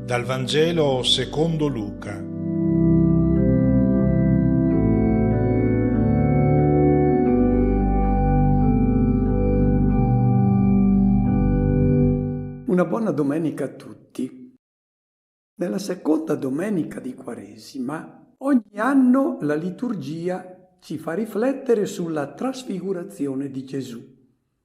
Dal Vangelo secondo Luca. Una buona domenica a tutti. Nella seconda domenica di Quaresima, ogni anno la liturgia ci fa riflettere sulla trasfigurazione di Gesù.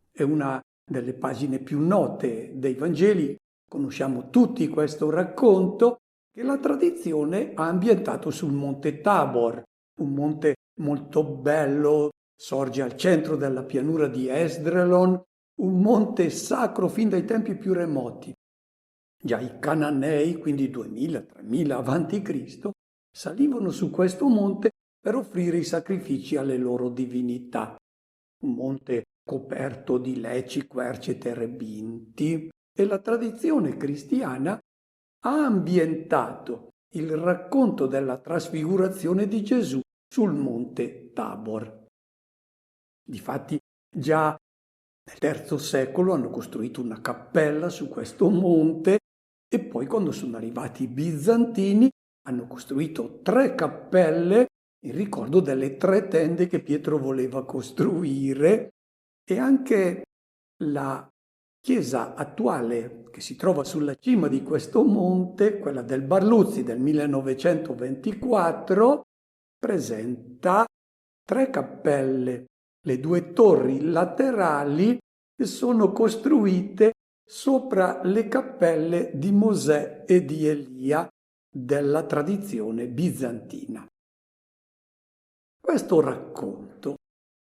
È una delle pagine più note dei Vangeli. Conosciamo tutti questo racconto che la tradizione ha ambientato sul Monte Tabor, un monte molto bello, sorge al centro della pianura di Esdraelon, un monte sacro fin dai tempi più remoti. Già i Cananei, quindi 2000-3000 avanti Cristo, salivano su questo monte per offrire i sacrifici alle loro divinità. Un monte coperto di leci, querci e terebinti, e la tradizione cristiana ha ambientato il racconto della trasfigurazione di Gesù sul monte Tabor. Difatti, già nel III secolo hanno costruito una cappella su questo monte e poi quando sono arrivati i bizantini hanno costruito 3 cappelle in ricordo delle 3 tende che Pietro voleva costruire, e anche la chiesa attuale che si trova sulla cima di questo monte, quella del Barluzzi del 1924, presenta 3 cappelle. Le 2 torri laterali sono costruite sopra le cappelle di Mosè e di Elia della tradizione bizantina. Questo racconto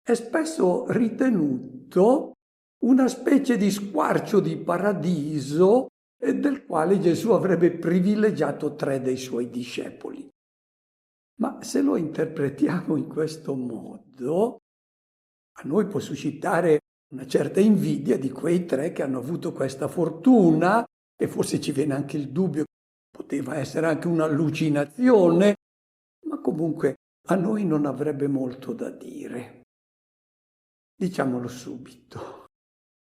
è spesso ritenuto una specie di squarcio di paradiso del quale Gesù avrebbe privilegiato 3 dei suoi discepoli. Ma se lo interpretiamo in questo modo, a noi può suscitare una certa invidia di quei 3 che hanno avuto questa fortuna, e forse ci viene anche il dubbio che poteva essere anche un'allucinazione, ma comunque a noi non avrebbe molto da dire. Diciamolo subito.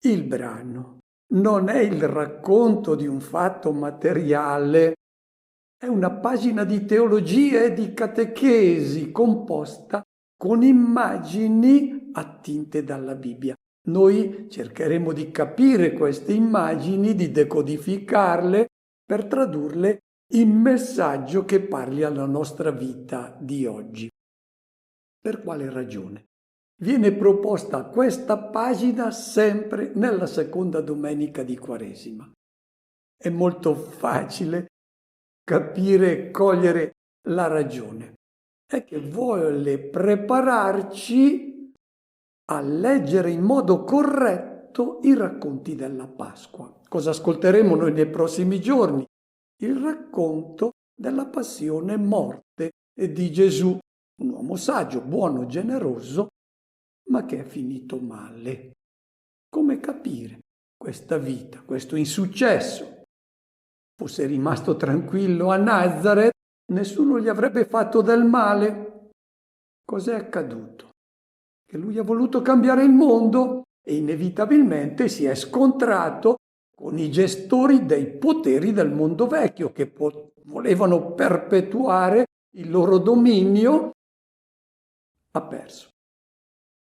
Il brano non è il racconto di un fatto materiale, è una pagina di teologia e di catechesi composta con immagini attinte dalla Bibbia. Noi cercheremo di capire queste immagini, di decodificarle per tradurle in messaggio che parli alla nostra vita di oggi. Per quale ragione? Viene proposta questa pagina sempre nella seconda domenica di Quaresima. È molto facile capire e cogliere la ragione. È che vuole prepararci a leggere in modo corretto i racconti della Pasqua. Cosa ascolteremo noi nei prossimi giorni? Il racconto della passione e morte di Gesù, un uomo saggio, buono, generoso, ma che è finito male. Come capire questa vita, questo insuccesso? Fosse rimasto tranquillo a Nazareth, nessuno gli avrebbe fatto del male. Cos'è accaduto? Che lui ha voluto cambiare il mondo e inevitabilmente si è scontrato con i gestori dei poteri del mondo vecchio che volevano perpetuare il loro dominio. Ha perso.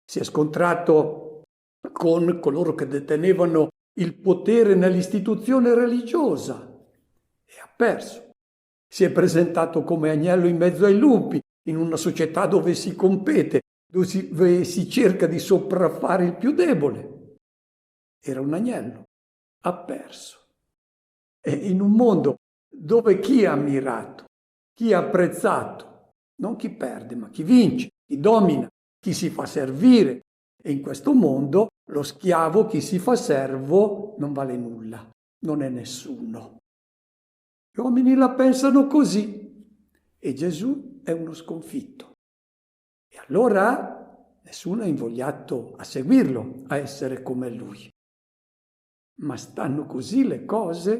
Si è scontrato con coloro che detenevano il potere nell'istituzione religiosa e ha perso. Si è presentato come agnello in mezzo ai lupi, in una società dove si compete, dove si cerca di sopraffare il più debole. Era un agnello, ha perso. E in un mondo dove chi ha ammirato, chi ha apprezzato, non chi perde, ma chi vince, chi domina, chi si fa servire. E in questo mondo lo schiavo, chi si fa servo, non vale nulla, non è nessuno. Gli uomini la pensano così e Gesù è uno sconfitto. E allora nessuno è invogliato a seguirlo, a essere come lui. Ma stanno così le cose?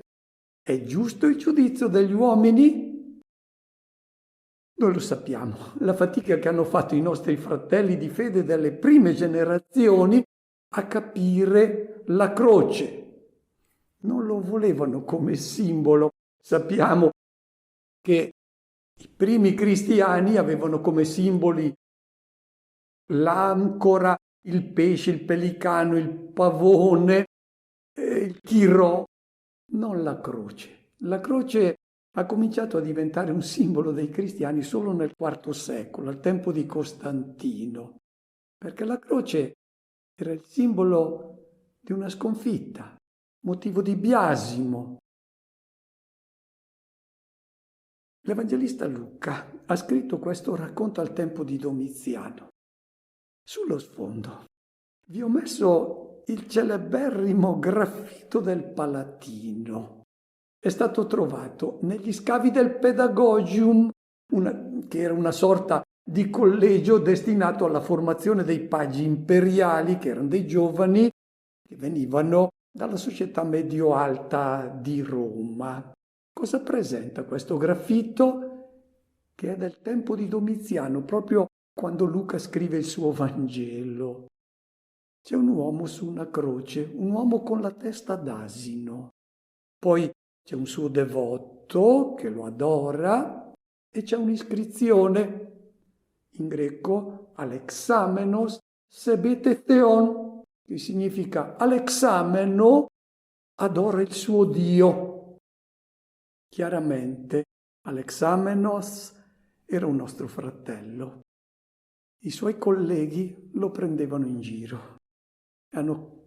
È giusto il giudizio degli uomini? Noi lo sappiamo, la fatica che hanno fatto i nostri fratelli di fede delle prime generazioni a capire la croce. Non lo volevano come simbolo Sappiamo che i primi cristiani avevano come simboli l'ancora, il pesce, il pelicano, il pavone, il chirò, non la croce. La croce ha cominciato a diventare un simbolo dei cristiani solo nel IV secolo, al tempo di Costantino, perché la croce era il simbolo di una sconfitta, motivo di biasimo. L'Evangelista Luca ha scritto questo racconto al tempo di Domiziano. Sullo sfondo vi ho messo il celeberrimo graffito del Palatino. È stato trovato negli scavi del Pedagogium, che era una sorta di collegio destinato alla formazione dei pagi imperiali, che erano dei giovani che venivano dalla società medio-alta di Roma. Cosa presenta questo graffito? Che è del tempo di Domiziano, proprio quando Luca scrive il suo Vangelo. C'è un uomo su una croce, un uomo con la testa d'asino. Poi c'è un suo devoto che lo adora e c'è un'iscrizione in greco Alexamenos sebete theon, che significa Alexameno adora il suo Dio. Chiaramente Alexamenos era un nostro fratello. I suoi colleghi lo prendevano in giro. Hanno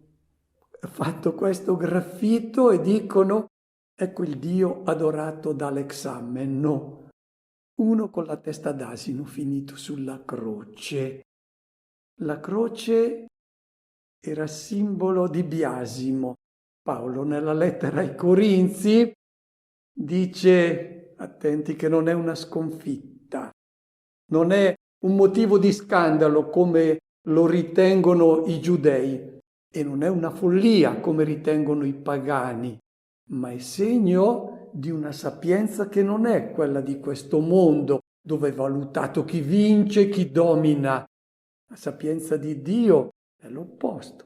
fatto questo graffito e dicono: ecco il Dio adorato da Alexameno, uno con la testa d'asino finito sulla croce. La croce era simbolo di biasimo. Paolo nella lettera ai Corinzi dice, attenti, che non è una sconfitta, non è un motivo di scandalo come lo ritengono i giudei e non è una follia come ritengono i pagani, ma è segno di una sapienza che non è quella di questo mondo, dove è valutato chi vince, chi domina. La sapienza di Dio è l'opposto.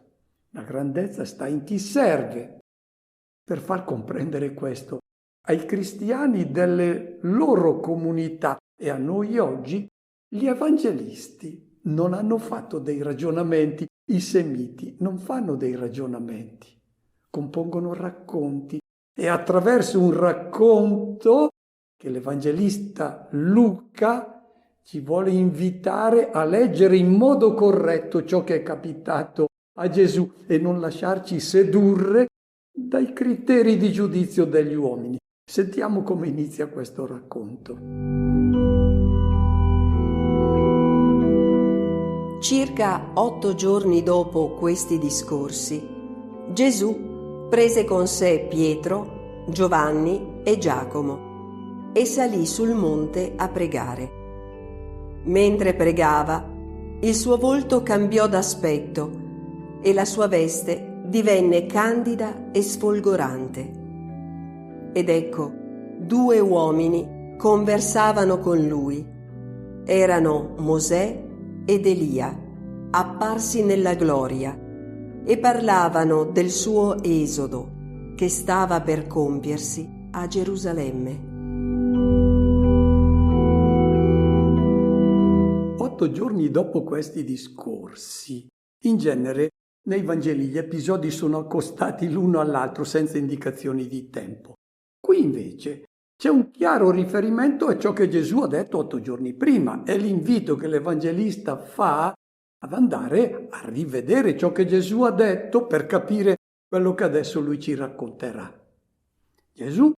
La grandezza sta in chi serve. Per far comprendere questo ai cristiani delle loro comunità e a noi oggi, gli evangelisti non hanno fatto dei ragionamenti, i semiti non fanno dei ragionamenti, compongono racconti e attraverso un racconto che l'evangelista Luca ci vuole invitare a leggere in modo corretto ciò che è capitato a Gesù e non lasciarci sedurre dai criteri di giudizio degli uomini. Sentiamo come inizia questo racconto. Circa 8 giorni dopo questi discorsi, Gesù prese con sé Pietro, Giovanni e Giacomo e salì sul monte a pregare. Mentre pregava, il suo volto cambiò d'aspetto e la sua veste divenne candida e sfolgorante. Ed ecco, 2 uomini conversavano con lui. Erano Mosè ed Elia, apparsi nella gloria, e parlavano del suo esodo, che stava per compiersi a Gerusalemme. 8 giorni dopo questi discorsi, in genere nei Vangeli gli episodi sono accostati l'uno all'altro senza indicazioni di tempo. Qui invece c'è un chiaro riferimento a ciò che Gesù ha detto 8 giorni prima. È l'invito che l'Evangelista fa ad andare a rivedere ciò che Gesù ha detto per capire quello che adesso lui ci racconterà. Gesù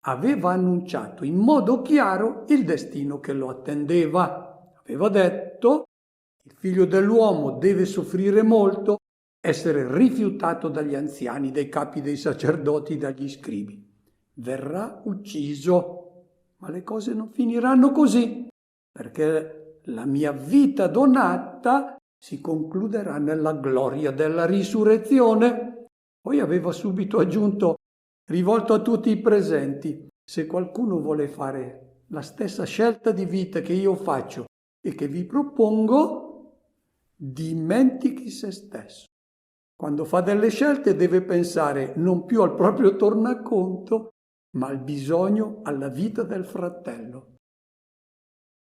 aveva annunciato in modo chiaro il destino che lo attendeva. Aveva detto: il figlio dell'uomo deve soffrire molto, essere rifiutato dagli anziani, dai capi dei sacerdoti, dagli scribi. Verrà ucciso, ma le cose non finiranno così, perché la mia vita donata si concluderà nella gloria della risurrezione. Poi aveva subito aggiunto, rivolto a tutti i presenti: se qualcuno vuole fare la stessa scelta di vita che io faccio e che vi propongo, dimentichi se stesso. Quando fa delle scelte deve pensare non più al proprio tornaconto, ma il bisogno alla vita del fratello.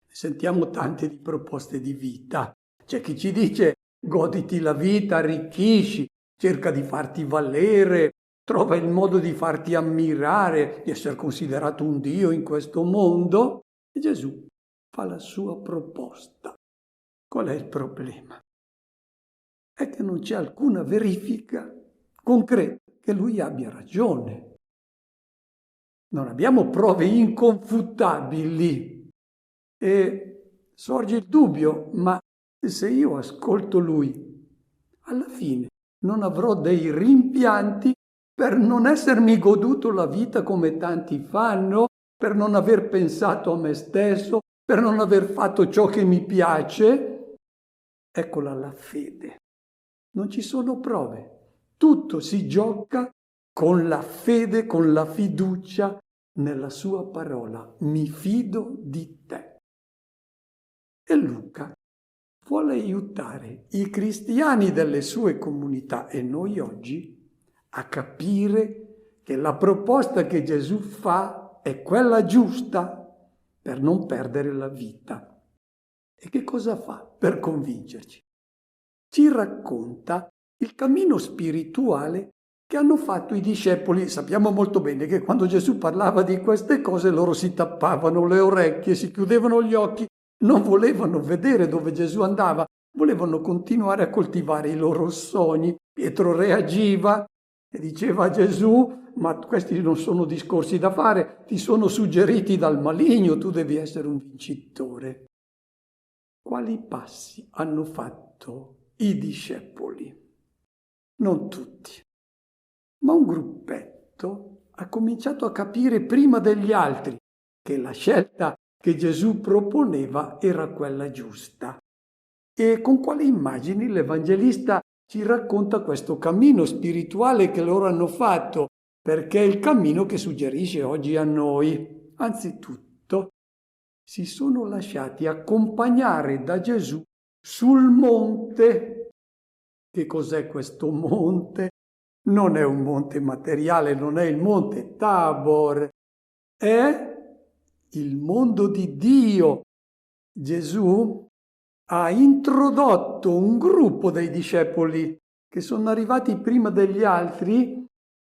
Sentiamo tante di proposte di vita. C'è chi ci dice goditi la vita, arricchisci, cerca di farti valere, trova il modo di farti ammirare, di essere considerato un Dio in questo mondo. E Gesù fa la sua proposta. Qual è il problema? È che non c'è alcuna verifica concreta che lui abbia ragione. Non abbiamo prove inconfutabili e sorge il dubbio, ma se io ascolto lui, alla fine non avrò dei rimpianti per non essermi goduto la vita come tanti fanno, per non aver pensato a me stesso, per non aver fatto ciò che mi piace? Eccola la fede. Non ci sono prove. Tutto si gioca con la fede, con la fiducia nella sua parola. Mi fido di te. E Luca vuole aiutare i cristiani delle sue comunità e noi oggi a capire che la proposta che Gesù fa è quella giusta per non perdere la vita. E che cosa fa per convincerci? Ci racconta il cammino spirituale che hanno fatto i discepoli. Sappiamo molto bene che quando Gesù parlava di queste cose loro si tappavano le orecchie, si chiudevano gli occhi, non volevano vedere dove Gesù andava, volevano continuare a coltivare i loro sogni. Pietro reagiva e diceva a Gesù: ma questi non sono discorsi da fare, ti sono suggeriti dal maligno, tu devi essere un vincitore. Quali passi hanno fatto i discepoli? Non tutti, ma un gruppetto ha cominciato a capire prima degli altri che la scelta che Gesù proponeva era quella giusta. E con quali immagini l'Evangelista ci racconta questo cammino spirituale che loro hanno fatto, perché è il cammino che suggerisce oggi a noi. Anzitutto, si sono lasciati accompagnare da Gesù sul monte. Che cos'è questo monte? Non è un monte materiale, non è il monte Tabor, è il mondo di Dio. Gesù ha introdotto un gruppo dei discepoli che sono arrivati prima degli altri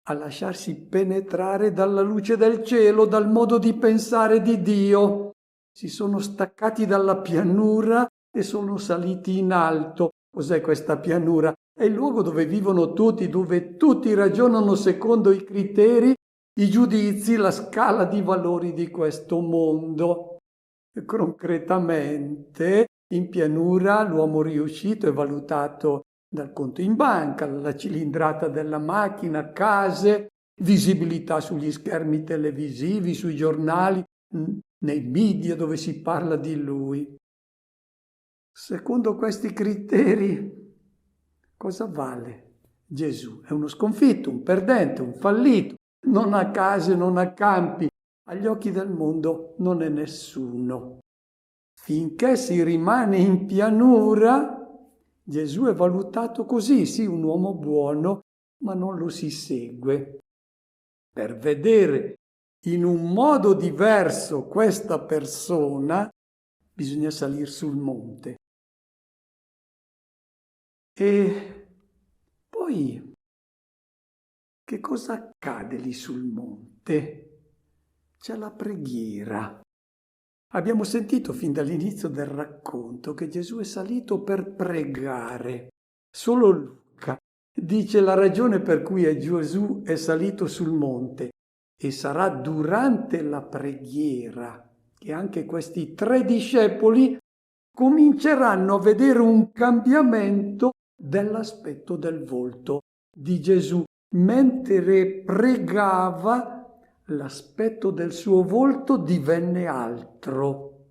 a lasciarsi penetrare dalla luce del cielo, dal modo di pensare di Dio. Si sono staccati dalla pianura e sono saliti in alto. Cos'è questa pianura? È il luogo dove vivono tutti, dove tutti ragionano secondo i criteri, i giudizi, la scala di valori di questo mondo. E concretamente, in pianura l'uomo riuscito è valutato dal conto in banca, la cilindrata della macchina, case, visibilità sugli schermi televisivi, sui giornali, nei media dove si parla di lui. Secondo questi criteri, cosa vale Gesù? È uno sconfitto, un perdente, un fallito, non ha case, non ha campi, agli occhi del mondo non è nessuno. Finché si rimane in pianura, Gesù è valutato così, sì, un uomo buono, ma non lo si segue. Per vedere in un modo diverso questa persona, bisogna salire sul monte. E poi, che cosa accade lì sul monte? C'è la preghiera. Abbiamo sentito fin dall'inizio del racconto che Gesù è salito per pregare. Solo Luca dice la ragione per cui Gesù è salito sul monte e sarà durante la preghiera che anche questi 3 discepoli cominceranno a vedere un cambiamento dell'aspetto del volto di Gesù. Mentre pregava, l'aspetto del suo volto divenne altro.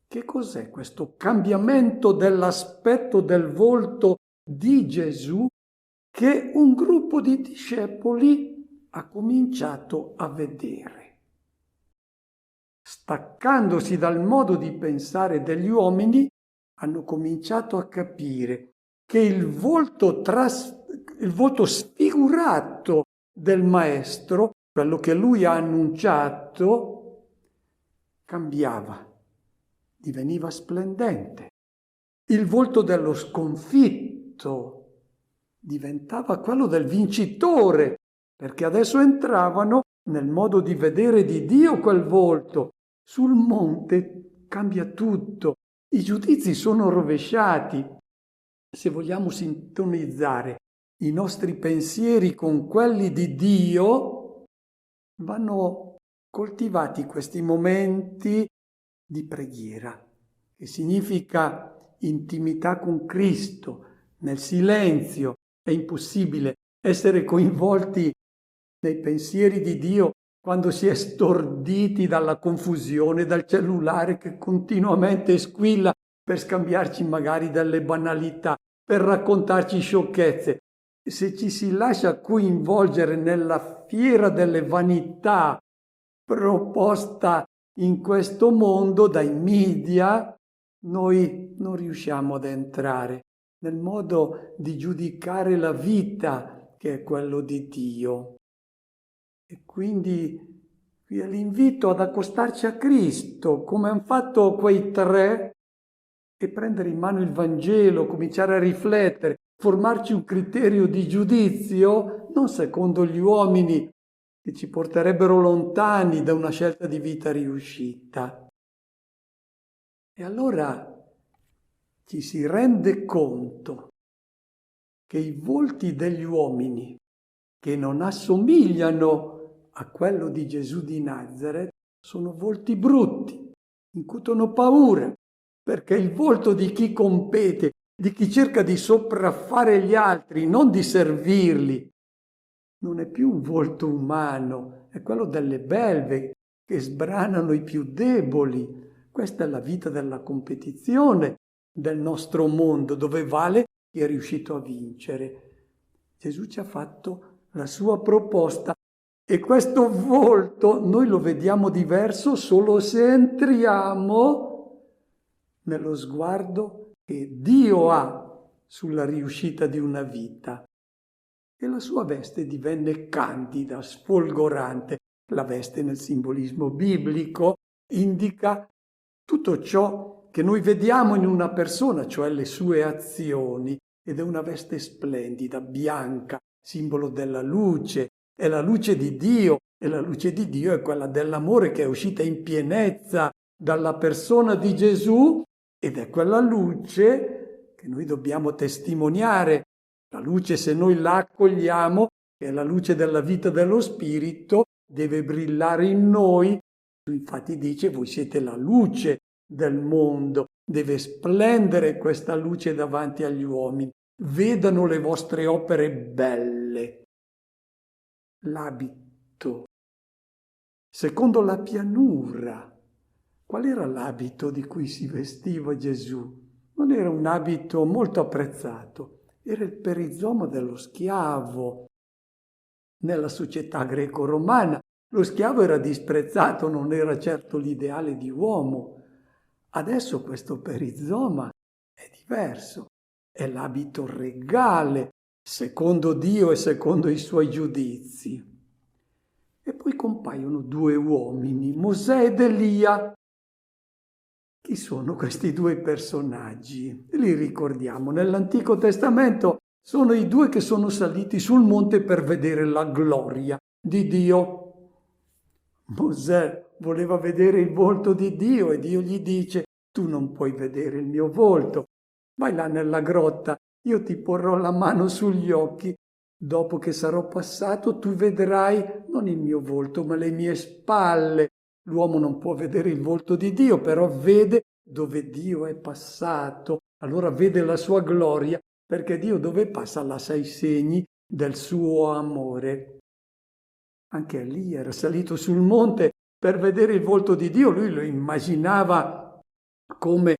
Che cos'è questo cambiamento dell'aspetto del volto di Gesù che un gruppo di discepoli ha cominciato a vedere? Staccandosi dal modo di pensare degli uomini, hanno cominciato a capire che il volto sfigurato del Maestro quello che lui ha annunciato cambiava, diveniva splendente. Il volto dello sconfitto diventava quello del vincitore, perché adesso entravano nel modo di vedere di Dio quel volto. Sul monte cambia tutto, i giudizi sono rovesciati. Se vogliamo sintonizzare i nostri pensieri con quelli di Dio, vanno coltivati questi momenti di preghiera, che significa intimità con Cristo, nel silenzio. È impossibile essere coinvolti nei pensieri di Dio quando si è storditi dalla confusione, dal cellulare che continuamente squilla per scambiarci magari delle banalità, per raccontarci sciocchezze. Se ci si lascia coinvolgere nella fiera delle vanità proposta in questo mondo dai media, noi non riusciamo ad entrare nel modo di giudicare la vita che è quello di Dio. E quindi qui è l'invito ad accostarci a Cristo, come hanno fatto quei tre, e prendere in mano il Vangelo, cominciare a riflettere, formarci un criterio di giudizio, non secondo gli uomini che ci porterebbero lontani da una scelta di vita riuscita. E allora ci si rende conto che i volti degli uomini che non assomigliano a quello di Gesù di Nazaret sono volti brutti, incutono paura, perché il volto di chi compete, di chi cerca di sopraffare gli altri, non di servirli, non è più un volto umano, è quello delle belve che sbranano i più deboli. Questa è la vita della competizione del nostro mondo, dove vale chi è riuscito a vincere. Gesù ci ha fatto la sua proposta e questo volto noi lo vediamo diverso solo se entriamo nello sguardo che Dio ha sulla riuscita di una vita. E la sua veste divenne candida, sfolgorante. La veste nel simbolismo biblico indica tutto ciò che noi vediamo in una persona, cioè le sue azioni, ed è una veste splendida, bianca, simbolo della luce, è la luce di Dio, e la luce di Dio è quella dell'amore che è uscita in pienezza dalla persona di Gesù, ed è quella luce che noi dobbiamo testimoniare. La luce, se noi la accogliamo, che è la luce della vita dello Spirito, deve brillare in noi. Infatti dice, voi siete la luce del mondo, deve splendere questa luce davanti agli uomini. Vedano le vostre opere belle. L'abito. Secondo la pianura, qual era l'abito di cui si vestiva Gesù? Non era un abito molto apprezzato. Era il perizoma dello schiavo. Nella società greco-romana lo schiavo era disprezzato, non era certo l'ideale di uomo. Adesso questo perizoma è diverso, è l'abito regale, secondo Dio e secondo i suoi giudizi. E poi compaiono due uomini, Mosè ed Elia. Chi sono questi due personaggi? Li ricordiamo. Nell'Antico Testamento sono i due che sono saliti sul monte per vedere la gloria di Dio. Mosè voleva vedere il volto di Dio e Dio gli dice: tu non puoi vedere il mio volto, vai là nella grotta, io ti porrò la mano sugli occhi. Dopo che sarò passato tu vedrai non il mio volto ma le mie spalle. L'uomo non può vedere il volto di Dio, però vede dove Dio è passato, allora vede la sua gloria, perché Dio dove passa lascia i segni del suo amore. Anche lì era salito sul monte per vedere il volto di Dio, lui lo immaginava come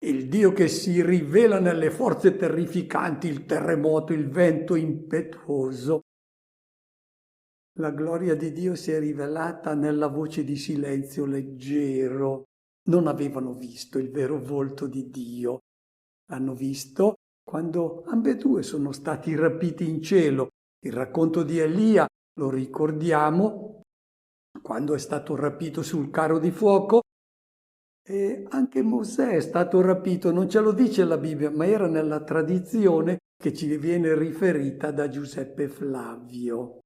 il Dio che si rivela nelle forze terrificanti, il terremoto, il vento impetuoso. La gloria di Dio si è rivelata nella voce di silenzio leggero. Non avevano visto il vero volto di Dio. L'hanno visto quando ambedue sono stati rapiti in cielo. Il racconto di Elia lo ricordiamo, quando è stato rapito sul carro di fuoco. E anche Mosè è stato rapito, non ce lo dice la Bibbia, ma era nella tradizione che ci viene riferita da Giuseppe Flavio.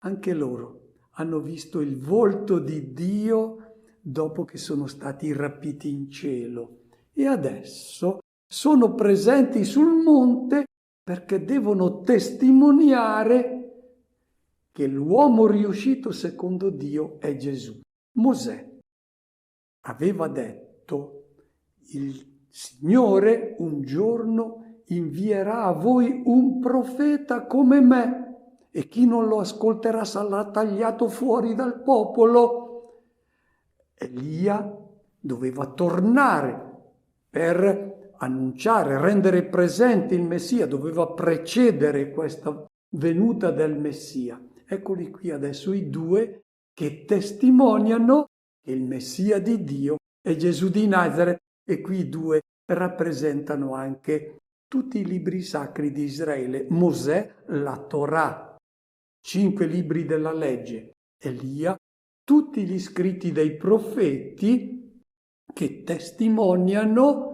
Anche loro hanno visto il volto di Dio dopo che sono stati rapiti in cielo e adesso sono presenti sul monte perché devono testimoniare che l'uomo riuscito secondo Dio è Gesù. Mosè aveva detto: il Signore un giorno invierà a voi un profeta come me e chi non lo ascolterà sarà tagliato fuori dal popolo. Elia doveva tornare per annunciare, rendere presente il Messia, doveva precedere questa venuta del Messia. Eccoli qui adesso i due che testimoniano che il Messia di Dio è Gesù di Nazaret, e qui i due rappresentano anche tutti i libri sacri di Israele. Mosè, la Torah, 5 libri della legge. Elia, tutti gli scritti dei profeti che testimoniano,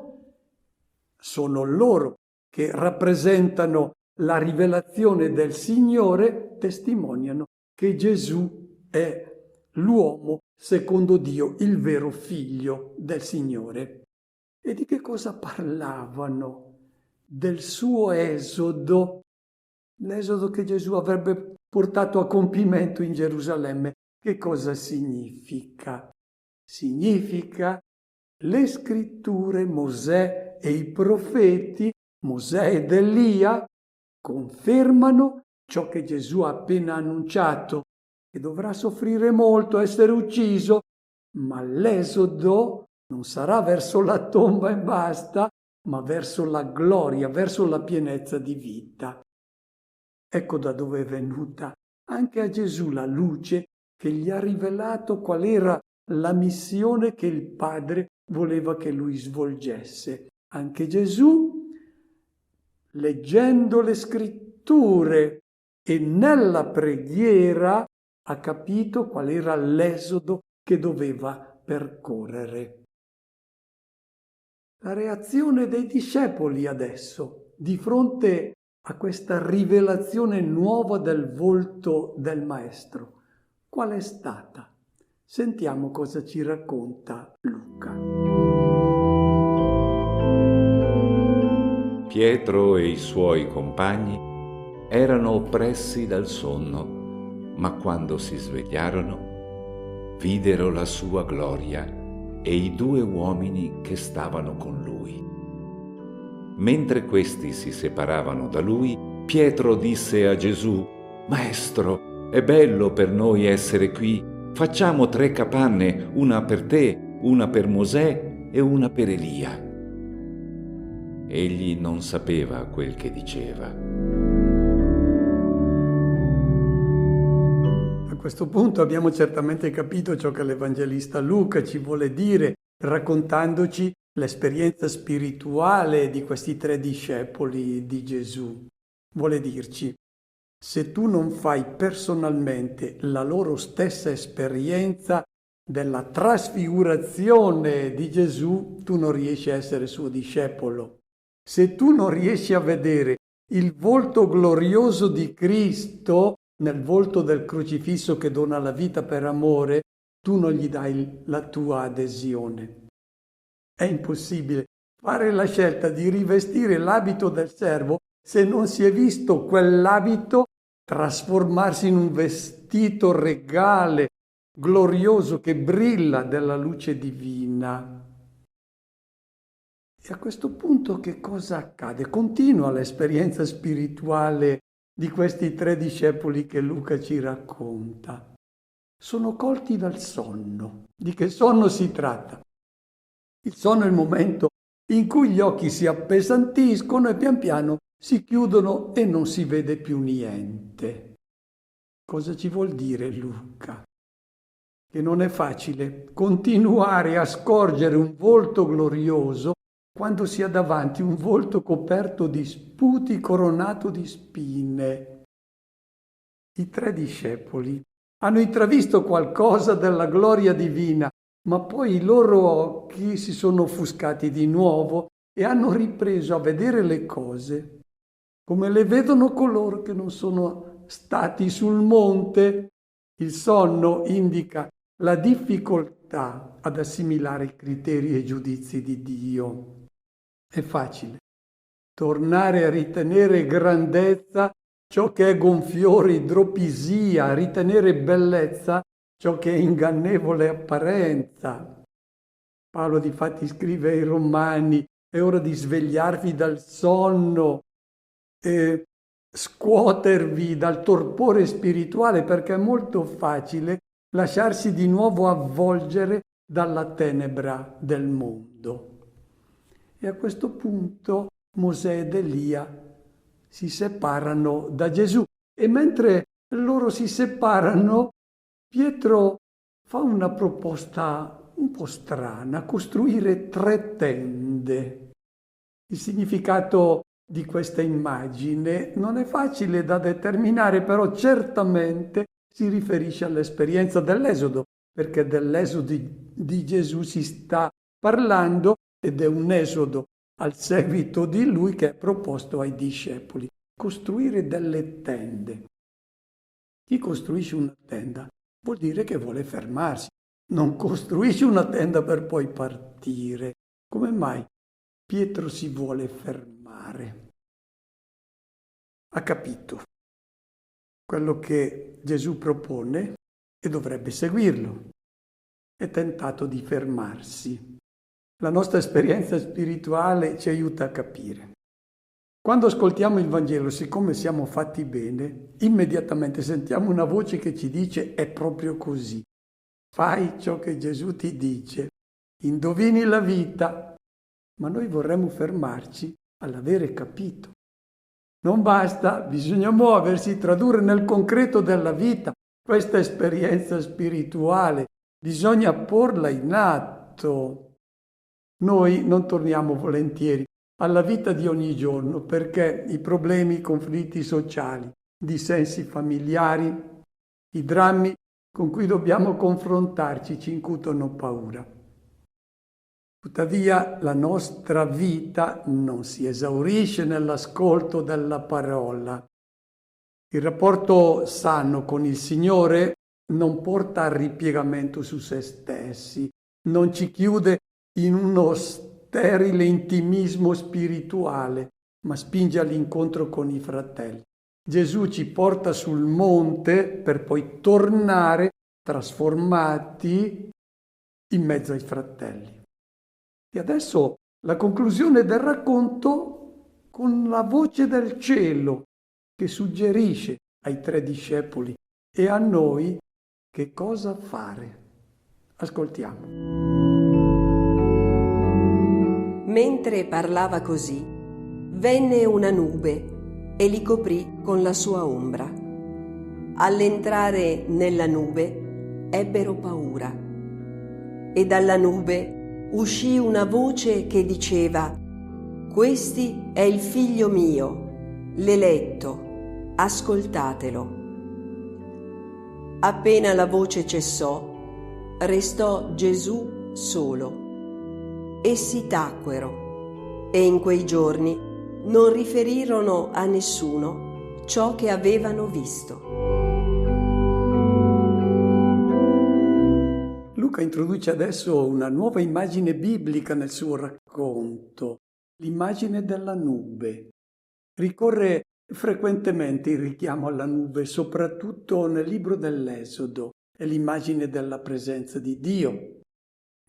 sono loro che rappresentano la rivelazione del Signore, testimoniano che Gesù è l'uomo secondo Dio, il vero figlio del Signore. E di che cosa parlavano? Del suo esodo, l'esodo che Gesù avrebbe portato a compimento in Gerusalemme. Che cosa significa? Significa le scritture, Mosè e i profeti, Mosè ed Elia, confermano ciò che Gesù ha appena annunciato, che dovrà soffrire molto, essere ucciso, ma l'esodo non sarà verso la tomba e basta, ma verso la gloria, verso la pienezza di vita. Ecco da dove è venuta anche a Gesù la luce che gli ha rivelato qual era la missione che il Padre voleva che lui svolgesse. Anche Gesù, leggendo le scritture e nella preghiera, ha capito qual era l'esodo che doveva percorrere. La reazione dei discepoli adesso, di fronte a questa rivelazione nuova del volto del Maestro, qual è stata? Sentiamo cosa ci racconta Luca. Pietro e i suoi compagni erano oppressi dal sonno, ma quando si svegliarono, videro la sua gloria e i 2 uomini che stavano con lui. Mentre questi si separavano da lui, Pietro disse a Gesù: «Maestro, è bello per noi essere qui. Facciamo 3 capanne, una per te, una per Mosè e una per Elia». Egli non sapeva quel che diceva. A questo punto abbiamo certamente capito ciò che l'Evangelista Luca ci vuole dire, raccontandoci l'esperienza spirituale di questi 3 discepoli di Gesù. Vuole dirci: se tu non fai personalmente la loro stessa esperienza della trasfigurazione di Gesù, tu non riesci a essere suo discepolo. Se tu non riesci a vedere il volto glorioso di Cristo nel volto del crocifisso che dona la vita per amore, tu non gli dai la tua adesione. È impossibile fare la scelta di rivestire l'abito del servo se non si è visto quell'abito trasformarsi in un vestito regale, glorioso, che brilla della luce divina. E a questo punto che cosa accade? Continua l'esperienza spirituale di questi 3 discepoli che Luca ci racconta. Sono colti dal sonno. Di che sonno si tratta? Il sonno è il momento in cui gli occhi si appesantiscono e pian piano si chiudono e non si vede più niente. Cosa ci vuol dire Luca? Che non è facile continuare a scorgere un volto glorioso quando si ha davanti un volto coperto di sputi, coronato di spine. I 3 discepoli hanno intravisto qualcosa della gloria divina, ma poi i loro occhi si sono offuscati di nuovo e hanno ripreso a vedere le cose come le vedono coloro che non sono stati sul monte. Il sonno indica la difficoltà ad assimilare i criteri e i giudizi di Dio. È facile tornare a ritenere grandezza ciò che è gonfiore, idropisia, ritenere bellezza ciò che è ingannevole apparenza. Paolo difatti scrive ai Romani: è ora di svegliarvi dal sonno e scuotervi dal torpore spirituale, perché è molto facile lasciarsi di nuovo avvolgere dalla tenebra del mondo. E a questo punto Mosè ed Elia si separano da Gesù e mentre loro si separano, Pietro fa una proposta un po' strana: costruire 3 tende. Il significato di questa immagine non è facile da determinare, però certamente si riferisce all'esperienza dell'Esodo, perché dell'Esodo di Gesù si sta parlando ed è un esodo al seguito di lui che è proposto ai discepoli. Costruire delle tende. Chi costruisce una tenda vuol dire che vuole fermarsi, non costruisce una tenda per poi partire. Come mai Pietro si vuole fermare? Ha capito quello che Gesù propone e dovrebbe seguirlo. È tentato di fermarsi. La nostra esperienza spirituale ci aiuta a capire. Quando ascoltiamo il Vangelo, siccome siamo fatti bene, immediatamente sentiamo una voce che ci dice: è proprio così. Fai ciò che Gesù ti dice, indovini la vita. Ma noi vorremmo fermarci all'avere capito. Non basta, bisogna muoversi, tradurre nel concreto della vita questa esperienza spirituale. Bisogna porla in atto. Noi non torniamo volentieri alla vita di ogni giorno perché i problemi, i conflitti sociali, i dissensi familiari, i drammi con cui dobbiamo confrontarci ci incutono paura. Tuttavia la nostra vita non si esaurisce nell'ascolto della parola. Il rapporto sano con il Signore non porta al ripiegamento su se stessi, non ci chiude in uno sterile intimismo spirituale, ma spinge all'incontro con i fratelli. Gesù ci porta sul monte per poi tornare trasformati in mezzo ai fratelli. E adesso la conclusione del racconto con la voce del cielo che suggerisce ai 3 discepoli e a noi che cosa fare. Ascoltiamo. Mentre parlava così, venne una nube e li coprì con la sua ombra. All'entrare nella nube ebbero paura. E dalla nube uscì una voce che diceva: «Questi è il figlio mio, l'eletto, ascoltatelo». Appena la voce cessò, restò Gesù solo. Essi tacquero e in quei giorni non riferirono a nessuno ciò che avevano visto. Luca introduce adesso una nuova immagine biblica nel suo racconto, l'immagine della nube. Ricorre frequentemente il richiamo alla nube, soprattutto nel libro dell'Esodo, è l'immagine della presenza di Dio.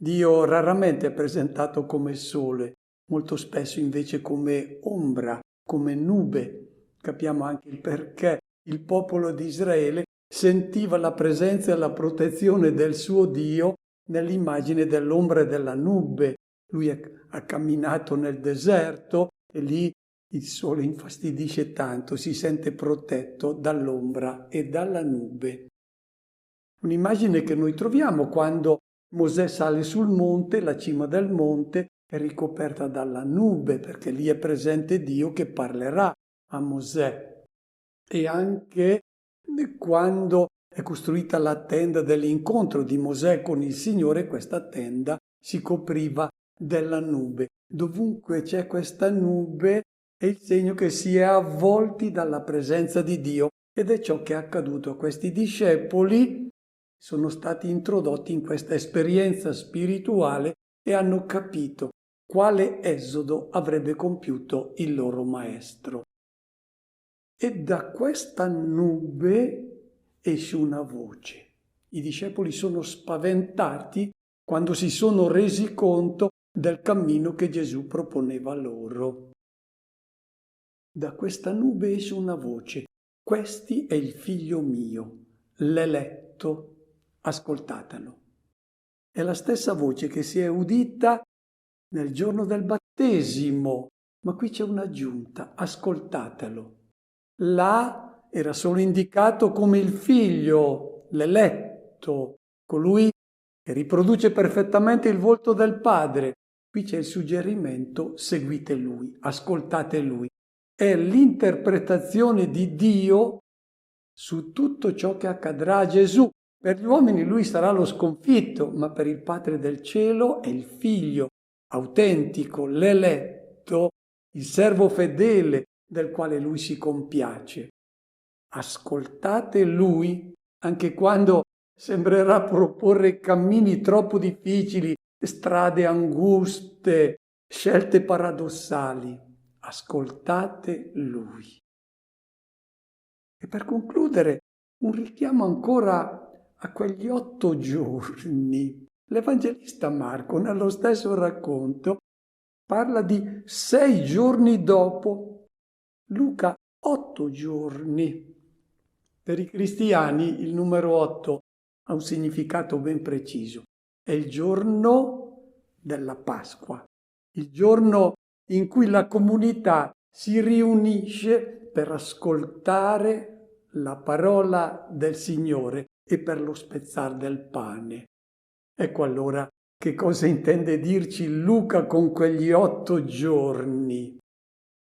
Dio raramente è presentato come sole, molto spesso invece come ombra, come nube. Capiamo anche il perché il popolo di Israele sentiva la presenza e la protezione del suo Dio nell'immagine dell'ombra e della nube. Lui ha camminato nel deserto e lì il sole infastidisce tanto, si sente protetto dall'ombra e dalla nube. Un'immagine che noi troviamo quando Mosè sale sul monte, la cima del monte è ricoperta dalla nube, perché lì è presente Dio che parlerà a Mosè. E anche Quando è costruita la tenda dell'incontro di Mosè con il Signore, questa tenda si copriva della nube. Dovunque c'è questa nube è il segno che si è avvolti dalla presenza di Dio, ed è ciò che è accaduto a questi discepoli. Sono stati introdotti in questa esperienza spirituale e hanno capito quale esodo avrebbe compiuto il loro maestro. E da questa nube esce una voce. I discepoli sono spaventati quando si sono resi conto del cammino che Gesù proponeva loro. Da questa nube esce una voce: «Questi è il figlio mio, l'eletto, ascoltatelo». È la stessa voce che si è udita nel giorno del battesimo, ma qui c'è un'aggiunta: ascoltatelo. Là era solo indicato come il figlio, l'eletto, colui che riproduce perfettamente il volto del padre. Qui c'è il suggerimento: seguite lui, ascoltate lui. È l'interpretazione di Dio su tutto ciò che accadrà a Gesù. Per gli uomini lui sarà lo sconfitto, ma per il Padre del cielo è il figlio autentico, l'eletto, il servo fedele del quale lui si compiace. Ascoltate lui, anche quando sembrerà proporre cammini troppo difficili, strade anguste, scelte paradossali. Ascoltate lui. E per concludere, un richiamo ancora a quegli 8 giorni. L'Evangelista Marco, nello stesso racconto, parla di 6 giorni dopo. Luca 8 giorni. Per i cristiani il numero 8 ha un significato ben preciso. È il giorno della Pasqua, il giorno in cui la comunità si riunisce per ascoltare la parola del Signore e per lo spezzar del pane. Ecco allora che cosa intende dirci Luca con quegli 8 giorni.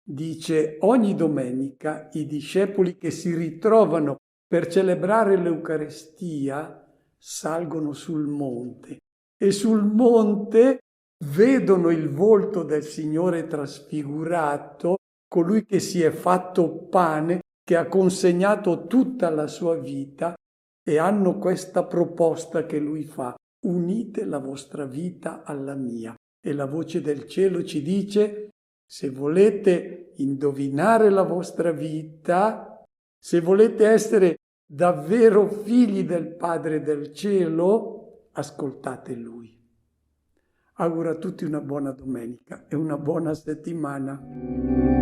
Dice: ogni domenica i discepoli che si ritrovano per celebrare l'Eucarestia salgono sul monte e sul monte vedono il volto del Signore trasfigurato, colui che si è fatto pane, che ha consegnato tutta la sua vita, e hanno questa proposta che lui fa: unite la vostra vita alla mia. E la voce del cielo ci dice: se volete indovinare la vostra vita, se volete essere davvero figli del Padre del cielo, ascoltate lui. Auguro a tutti una buona domenica e una buona settimana.